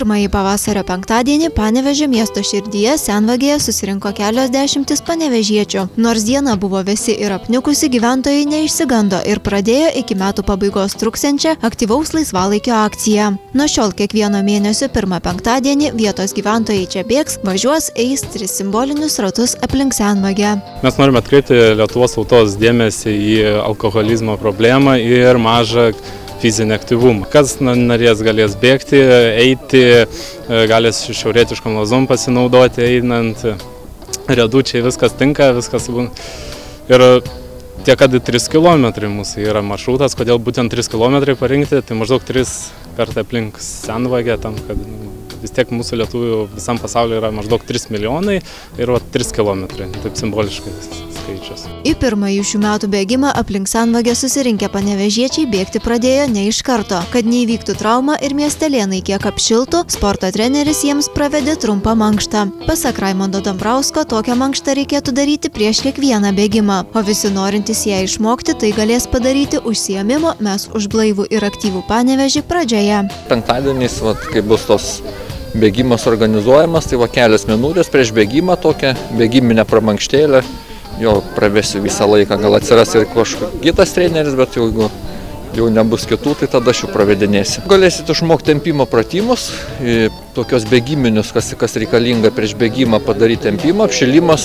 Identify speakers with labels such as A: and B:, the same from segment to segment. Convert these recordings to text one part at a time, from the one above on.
A: Pirmąjį pavasario penktadienį Panevėžio miesto širdyje Senvagėje susirinko kelios dešimtis panevėžiečių. Nors diena buvo vėsi ir apniukusi, gyventojai neišsigando ir pradėjo iki metų pabaigos truksiančią aktyvaus laisvalaikio akciją. Nuo šiol kiekvieno mėnesio pirmą penktadienį vietos gyventojai čia bėgs, važiuos, eis 3 simbolinius ratus aplink Senvagę.
B: Mes norime atkreipti Lietuvos tautos dėmesį į alkoholizmo problemą ir mažą fizinį aktyvumą. Kas norės galės bėgti, eiti, galės šiaurietiškom lazom pasinaudoti, einant. Riedučiai viskas tinka, viskas būna. Ir tiek, kad 3 km mūsų yra maršrutas, kodėl būtent 3 km parinkti, tai maždaug 3 kartą aplink Senvagę, tam, kad vis tiek mūsų lietuvių visam pasaulyje yra maždaug 3 milijonai ir 3 km, taip simboliškai skaičius.
A: Į pirmąjį šių metų bėgimą aplink Senvagę susirinkę panevėžiečiai bėgti pradėjo ne iš karto. Kad neįvyktų trauma ir miestelėnai kiek apšiltų, sporto treneris jiems pravedė trumpą mankštą. Pasak Raimundo Dambrausko, tokią mankštą reikėtų daryti prieš kiekvieną bėgimą, o visi norintys ją išmokti tai galės padaryti užsiėmimo Mes už blaivų ir aktyvų Panevėžį pradžioje.
C: Penktadieniais, kai bus tos bėgimas organizuojamas, tai kelias minutės prieš bėgimą tokią bėgiminę pramankštėlę. Jo pravesiu visą laiką, gal atsiras ir kažkoks kitas treneris, bet jeigu jau nebus kitų, tai tada aš jau pravedinėsiu. Galėsite išmokti tempimo pratimus, tokios bėgiminius, kas reikalinga prieš bėgimą padaryti tempimą, apšilimas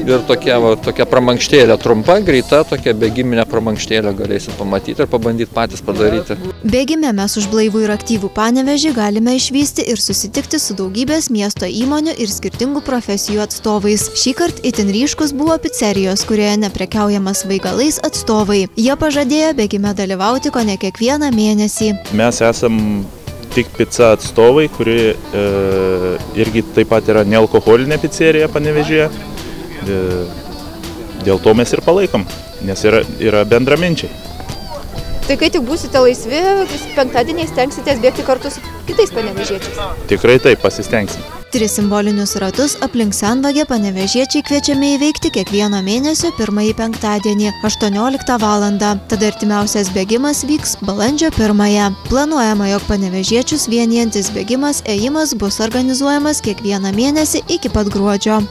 C: ir tokia pramankštėlė trumpa, greita, tokia bėgiminė pramankštėlė galėsite pamatyti ir pabandyti patys padaryti.
A: Bėgime Mes už blaivų ir aktyvų Panevėžį galime išvysti ir susitikti su daugybės miesto įmonių ir skirtingų profesijų atstovais. Šįkart itin ryškus buvo picerijos, kurioje neprekiaujamas svaigalais atstovai. Jie pažadėjo bėgime dalyvauti ko ne kiekvieną mėnesį.
D: Mes esam tik pica atstovai, kuri irgi taip pat yra nealkoholinė picerija Panevėžyje. Dėl to mes ir palaikom, nes yra bendraminčiai.
E: Tai kai tik būsite laisvi, penktadieniais stengsitės bėgti kartu su kitais panevėžiečiais?
D: Tikrai taip, pasistengsim.
A: 3 simbolinius ratus aplink Senvagę panevėžiečiai kviečiami įveikti kiekvieno mėnesio pirmąjį penktadienį 18 val. Tada artimiausias bėgimas vyks balandžio 1. Planuojama, jog panevėžiečius vienijantis bėgimas ėjimas bus organizuojamas kiekvieną mėnesį iki pat gruodžio.